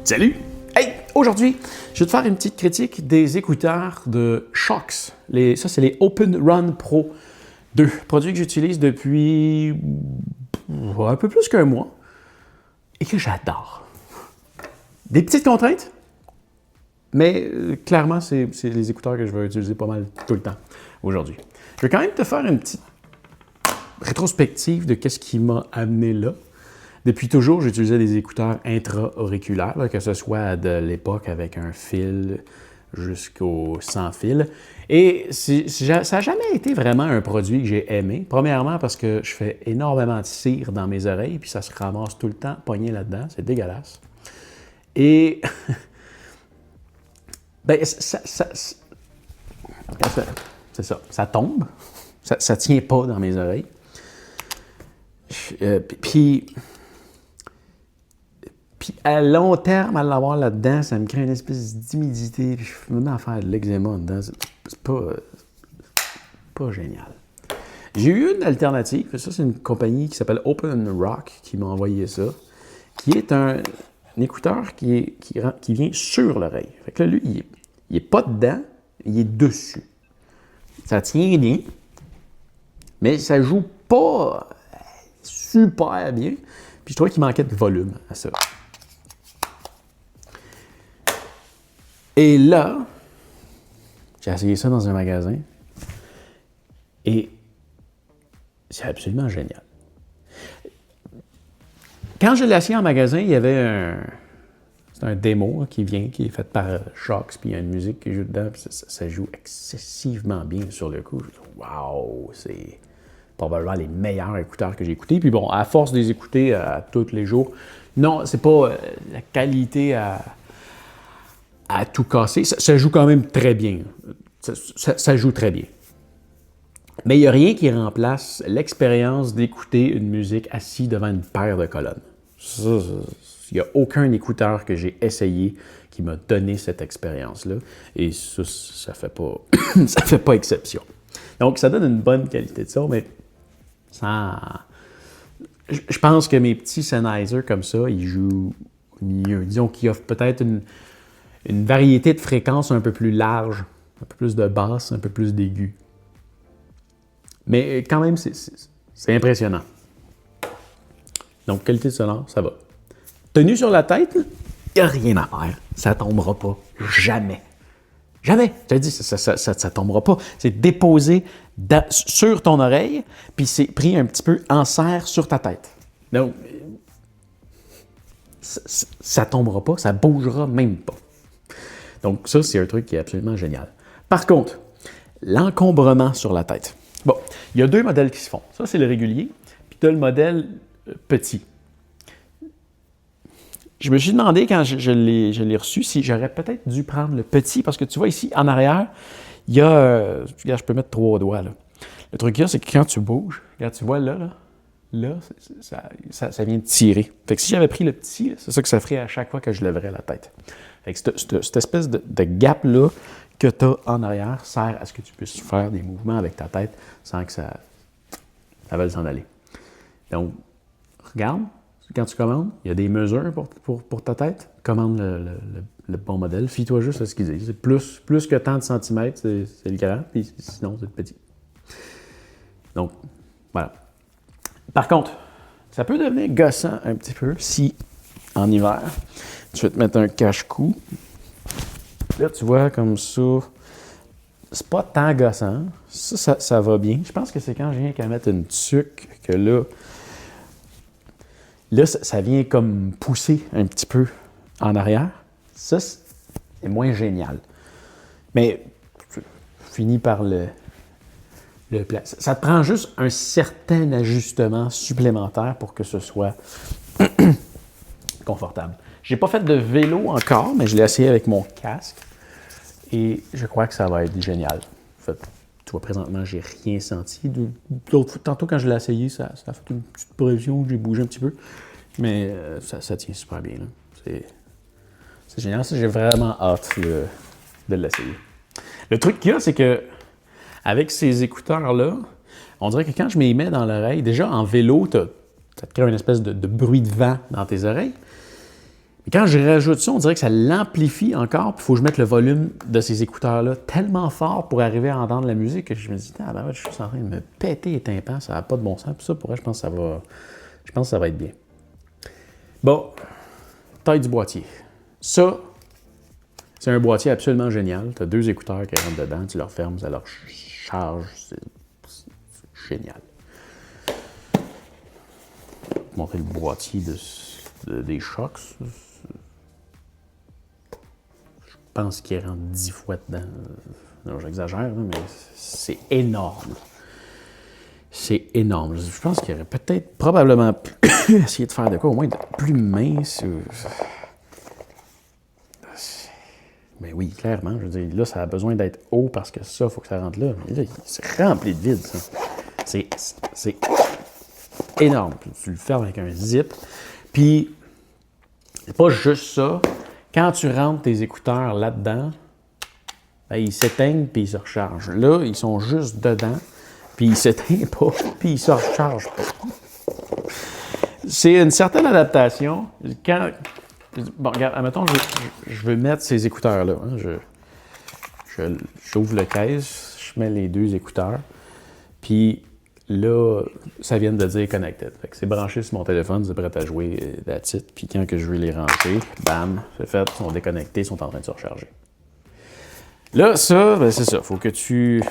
Salut! Hey! Aujourd'hui, je vais te faire une petite critique des écouteurs de Shokz. Ça, c'est les Open Run Pro 2. Produit que j'utilise depuis un peu plus qu'un mois et que j'adore. Des petites contraintes, mais clairement, c'est les écouteurs que je vais utiliser pas mal tout le temps aujourd'hui. Je vais quand même te faire une petite rétrospective de qu'est-ce qui m'a amené là. Depuis toujours, j'utilisais des écouteurs intra-auriculaires, que ce soit de l'époque avec un fil jusqu'au sans fil. Et ça n'a jamais été vraiment un produit que j'ai aimé. Premièrement, parce que je fais énormément de cire dans mes oreilles, puis ça se ramasse tout le temps pogné là-dedans. C'est dégueulasse. Et ben, c'est ça. Ça tombe. Ça ne tient pas dans mes oreilles. Puis à long terme, à l'avoir là-dedans, ça me crée une espèce d'humidité. Je fais même faire de l'eczéma dedans. C'est pas génial. J'ai eu une alternative. Ça, c'est une compagnie qui s'appelle Open Rock qui m'a envoyé ça, qui est un écouteur qui vient sur l'oreille. Fait que là, lui, il n'est pas dedans, il est dessus. Ça tient bien, mais ça joue pas super bien. Puis je trouvais qu'il manquait de volume à ça. Et là, j'ai essayé ça dans un magasin et c'est absolument génial. Quand je l'ai essayé en magasin, il y avait c'est un démo qui est fait par Shokz, puis il y a une musique qui joue dedans, puis ça joue excessivement bien sur le coup. Je me dis, wow, c'est probablement les meilleurs écouteurs que j'ai écoutés. Puis bon, à force de les écouter à tous les jours, non, c'est pas la qualité à tout casser. Ça joue quand même très bien. Ça joue très bien. Mais il n'y a rien qui remplace l'expérience d'écouter une musique assis devant une paire de colonnes. Il n'y a aucun écouteur que j'ai essayé qui m'a donné cette expérience-là. Et ça fait pas ça fait pas exception. Donc, ça donne une bonne qualité de son, mais je pense que mes petits Sennheiser comme ça, ils jouent mieux. Disons qu'ils offrent peut-être une variété de fréquences un peu plus large, un peu plus de basse, un peu plus d'aigu. Mais quand même, c'est impressionnant. Donc, qualité de sonore, ça va. Tenue sur la tête, il n'y a rien à faire. Ça ne tombera pas. Jamais. Jamais. Je te dis, ça ne tombera pas. C'est déposé sur ton oreille, puis c'est pris un petit peu en serre sur ta tête. Donc, ça ne tombera pas, ça ne bougera même pas. Donc ça, c'est un truc qui est absolument génial. Par contre, l'encombrement sur la tête. Bon, il y a deux modèles qui se font. Ça, c'est le régulier, puis tu as le modèle petit. Je me suis demandé, quand je l'ai reçu, si j'aurais peut-être dû prendre le petit, parce que tu vois ici, en arrière, il y a... regarde, je peux mettre 3 doigts, là. Le truc là, c'est que quand tu bouges, regarde, tu vois là, ça vient de tirer. Fait que si j'avais pris le petit, c'est ça que ça ferait à chaque fois que je lèverais la tête. Fait que cette espèce de gap-là que tu as en arrière sert à ce que tu puisses faire des mouvements avec ta tête sans que ça veuille s'en aller. Donc, regarde, quand tu commandes, il y a des mesures pour ta tête. Commande le bon modèle. Fie-toi juste à ce qu'ils disent. C'est plus que tant de centimètres, c'est le grand, puis sinon, c'est le petit. Donc, voilà. Par contre, ça peut devenir gossant un petit peu si, en hiver, tu vas te mettre un cache-cou. Là, tu vois, comme ça, c'est pas tant gossant. Ça va bien. Je pense que c'est quand je viens qu'à mettre une tuque que là, ça vient comme pousser un petit peu en arrière. Ça, c'est moins génial. Mais tu finis par le place. Ça te prend juste un certain ajustement supplémentaire pour que ce soit confortable. J'ai pas fait de vélo encore, mais je l'ai essayé avec mon casque et je crois que ça va être génial. En fait, tu vois, présentement, j'ai rien senti. Tantôt, quand je l'ai essayé, ça a fait une petite pression, j'ai bougé un petit peu, mais ça tient super bien. C'est génial, ça, j'ai vraiment hâte de l'essayer. Le truc qu'il y a, c'est que avec ces écouteurs-là, on dirait que quand je m'y mets dans l'oreille, déjà en vélo, ça te crée une espèce de bruit de vent dans tes oreilles. Et quand je rajoute ça, on dirait que ça l'amplifie encore, puis il faut que je mette le volume de ces écouteurs-là tellement fort pour arriver à entendre la musique que je me dis, ah ben ouais, je suis en train de me péter les tympans, ça n'a pas de bon sens. Puis ça, pour vrai, je pense que ça va être bien. Bon, taille du boîtier. Ça, c'est un boîtier absolument génial. Tu as 2 écouteurs qui rentrent dedans, tu leur fermes, ça leur charge. C'est génial. Je vais te montrer le boîtier des Shokz. Je pense qu'il rentre 10 fois dedans. Non, j'exagère, mais c'est énorme. C'est énorme. Je pense qu'il y aurait peut-être, probablement, essayé de faire de quoi, au moins de plus mince. Mais oui, clairement. Je veux dire, là, ça a besoin d'être haut parce que ça, il faut que ça rentre là. Mais là, c'est rempli de vide, ça. C'est énorme. Tu le fermes avec un zip. Puis, c'est pas juste ça. Quand tu rentres tes écouteurs là-dedans, ben, ils s'éteignent puis ils se rechargent. Là, ils sont juste dedans, puis ils s'éteignent pas, puis ils se rechargent pas. C'est une certaine adaptation. Bon, regarde, admettons, je veux mettre ces écouteurs-là. Hein. J'ouvre le caisse, je mets les 2 écouteurs, puis là, ça vient de dire connected. Fait que c'est branché sur mon téléphone, c'est prêt à jouer that's it. Puis quand que je veux les ranger, bam, c'est fait, ils sont déconnectés, ils sont en train de se recharger. Là, ça, ben c'est ça. Faut que tu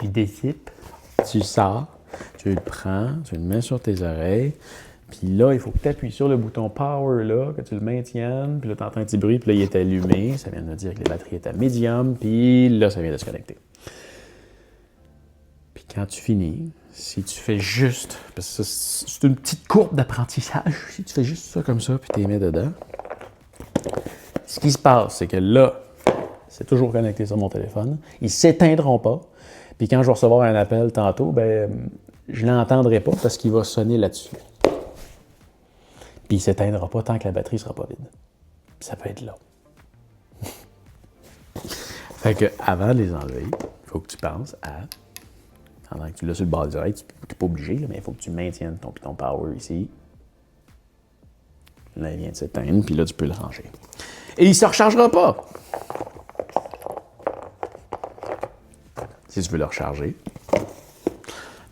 décipes, tu sors, tu le prends, tu le mets sur tes oreilles. Puis là, il faut que tu appuies sur le bouton Power, là, que tu le maintiennes. Puis là, tu entends un petit bruit, puis là, il est allumé. Ça vient de dire que les batteries est à médium. Puis là, ça vient de se connecter. Puis quand tu finis, si tu fais juste... Parce que c'est une petite courbe d'apprentissage. Si tu fais juste ça comme ça, puis tu les mets dedans, ce qui se passe, c'est que là, c'est toujours connecté sur mon téléphone. Ils ne s'éteindront pas. Puis quand je vais recevoir un appel tantôt, ben je ne l'entendrai pas parce qu'il va sonner là-dessus. Puis il ne s'éteindra pas tant que la batterie ne sera pas vide. Puis ça peut être là. Fait que avant de les enlever, il faut que tu penses à... Pendant que tu l'as sur le bas des oreilles, tu n'es pas obligé, là, mais il faut que tu maintiennes ton power ici. Là, il vient de s'éteindre, puis là, tu peux le ranger. Et il ne se rechargera pas. Si tu veux le recharger,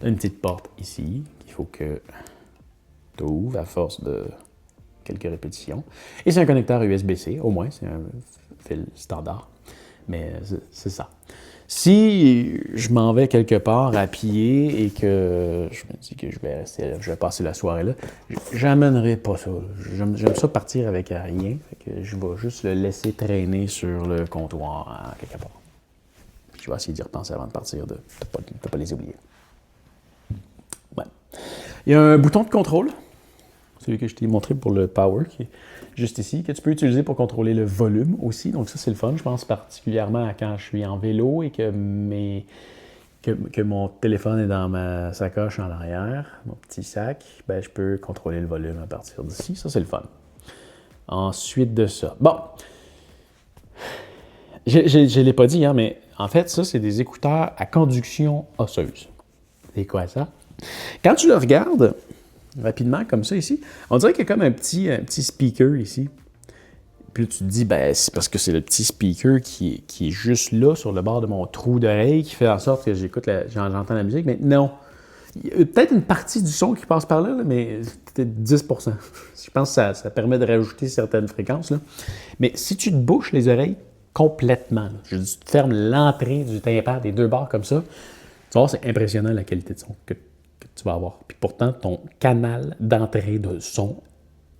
tu as une petite porte ici qu'il faut que tu ouvres à force de quelques répétitions. Et c'est un connecteur USB-C, au moins, c'est un fil standard. Mais c'est ça. Si je m'en vais quelque part à pied et que je me dis que je vais passer la soirée là, j'amènerai pas ça. J'aime ça partir avec rien. Fait que je vais juste le laisser traîner sur le comptoir à quelque part. Puis je vais essayer d'y repenser avant de partir, de ne pas les oublier. Ouais. Il y a un bouton de contrôle, celui que je t'ai montré pour le power, qui est juste ici, que tu peux utiliser pour contrôler le volume aussi. Donc ça, c'est le fun. Je pense particulièrement à quand je suis en vélo et que mon téléphone est dans ma sacoche en arrière, mon petit sac, ben, je peux contrôler le volume à partir d'ici. Ça, c'est le fun. Ensuite de ça. Bon. Je ne l'ai pas dit, hein, mais en fait, ça, c'est des écouteurs à conduction osseuse. C'est quoi ça? Quand tu le regardes rapidement, comme ça ici, on dirait qu'il y a comme un petit speaker ici. Puis là, tu te dis, ben, c'est parce que c'est le petit speaker qui est juste là, sur le bord de mon trou d'oreille, qui fait en sorte que j'entends la musique. Mais non. Il y a peut-être une partie du son qui passe par là, mais c'est peut-être 10%. Je pense que ça permet de rajouter certaines fréquences. Là. Mais si tu te bouches les oreilles complètement, là, je dis, tu te fermes l'entrée du tympan des 2 bords comme ça, tu vas voir, c'est impressionnant la qualité de son que tu vas avoir. Puis pourtant, ton canal d'entrée de son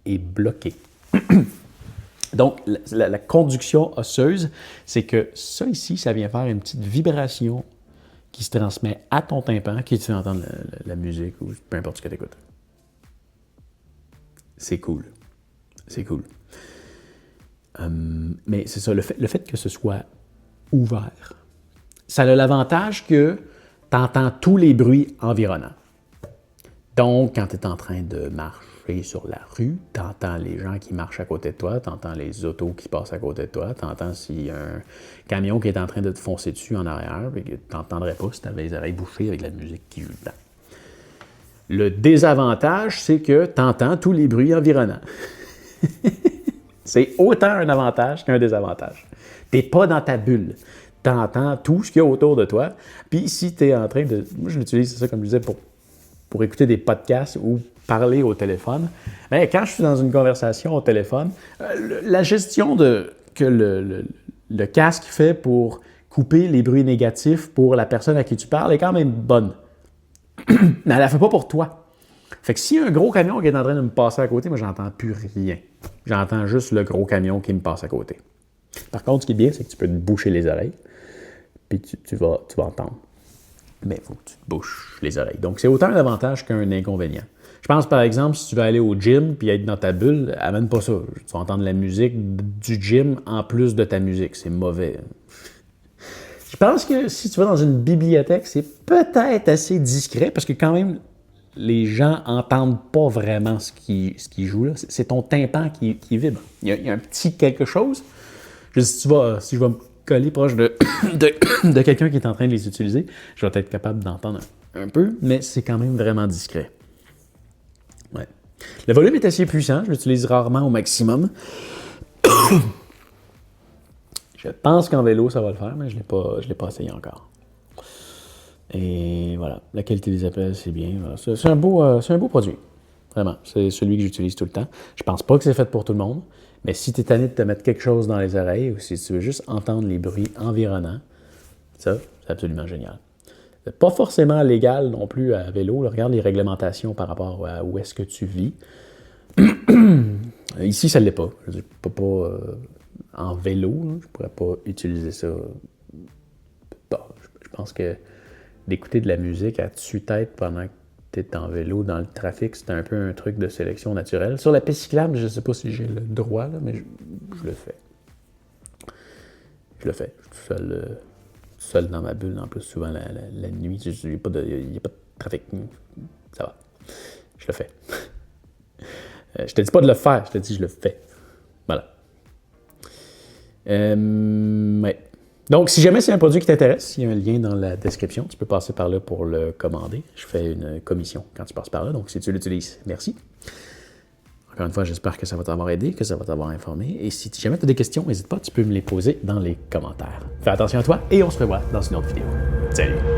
est bloqué. Donc, la conduction osseuse, c'est que ça ici, ça vient faire une petite vibration qui se transmet à ton tympan, qui te fait entendre la musique ou peu importe ce que tu écoutes. C'est cool. C'est cool. Mais c'est ça, le fait que ce soit ouvert, ça a l'avantage que tu entends tous les bruits environnants. Donc, quand tu es en train de marcher sur la rue, tu entends les gens qui marchent à côté de toi, tu entends les autos qui passent à côté de toi, tu entends s'il y a un camion qui est en train de te foncer dessus en arrière, et que tu n'entendrais pas si tu avais les oreilles bouchées avec la musique qui joue dedans. Le désavantage, c'est que tu entends tous les bruits environnants. C'est autant un avantage qu'un désavantage. Tu n'es pas dans ta bulle. Tu entends tout ce qu'il y a autour de toi. Puis si tu es en train de... Moi, je l'utilise, c'est ça, comme je disais, pour écouter des podcasts ou parler au téléphone. Mais quand je suis dans une conversation au téléphone, la gestion que le casque fait pour couper les bruits négatifs pour la personne à qui tu parles est quand même bonne. Mais elle ne la fait pas pour toi. Fait que s'il y a un gros camion qui est en train de me passer à côté, moi, j'entends plus rien. J'entends juste le gros camion qui me passe à côté. Par contre, ce qui est bien, c'est que tu peux te boucher les oreilles, puis tu vas entendre. Mais il faut que tu te bouches les oreilles. Donc, c'est autant un avantage qu'un inconvénient. Je pense, par exemple, si tu veux aller au gym puis être dans ta bulle, amène pas ça. Tu vas entendre la musique du gym en plus de ta musique. C'est mauvais. Je pense que si tu vas dans une bibliothèque, c'est peut-être assez discret parce que quand même, les gens n'entendent pas vraiment ce qui joue là. C'est ton tympan qui vibre. Il y a un petit quelque chose. Je dis, si je vais me coller proche de quelqu'un qui est en train de les utiliser, je vais être capable d'entendre un peu, mais c'est quand même vraiment discret. Ouais. Le volume est assez puissant, je l'utilise rarement au maximum. Je pense qu'en vélo, ça va le faire, mais je l'ai pas essayé encore. Et voilà, la qualité des appels, c'est bien. Voilà. C'est un beau produit. Vraiment, c'est celui que j'utilise tout le temps. Je pense pas que c'est fait pour tout le monde, mais si tu es tanné de te mettre quelque chose dans les oreilles ou si tu veux juste entendre les bruits environnants, ça, c'est absolument génial. C'est pas forcément légal non plus à vélo. Là, regarde les réglementations par rapport à où est-ce que tu vis. Ici, ça ne l'est pas. Je ne peux pas en vélo, là, je ne pourrais pas utiliser ça. Bon, je pense que d'écouter de la musique à tue-tête pendant que tu es en vélo dans le trafic, c'est un peu un truc de sélection naturelle. Sur la piste cyclable, je ne sais pas si j'ai le droit, là, mais je le fais. Je le fais. Je suis tout seul dans ma bulle, en plus, souvent la nuit. Il n'y a pas de trafic. Ça va. Je le fais. Je te dis pas de le faire, je te dis je le fais. Voilà. Ouais. Donc, si jamais c'est un produit qui t'intéresse, il y a un lien dans la description. Tu peux passer par là pour le commander. Je fais une commission quand tu passes par là. Donc, si tu l'utilises, merci. Encore une fois, j'espère que ça va t'avoir aidé, que ça va t'avoir informé. Et si jamais tu as des questions, n'hésite pas, tu peux me les poser dans les commentaires. Fais attention à toi et on se revoit dans une autre vidéo. Salut!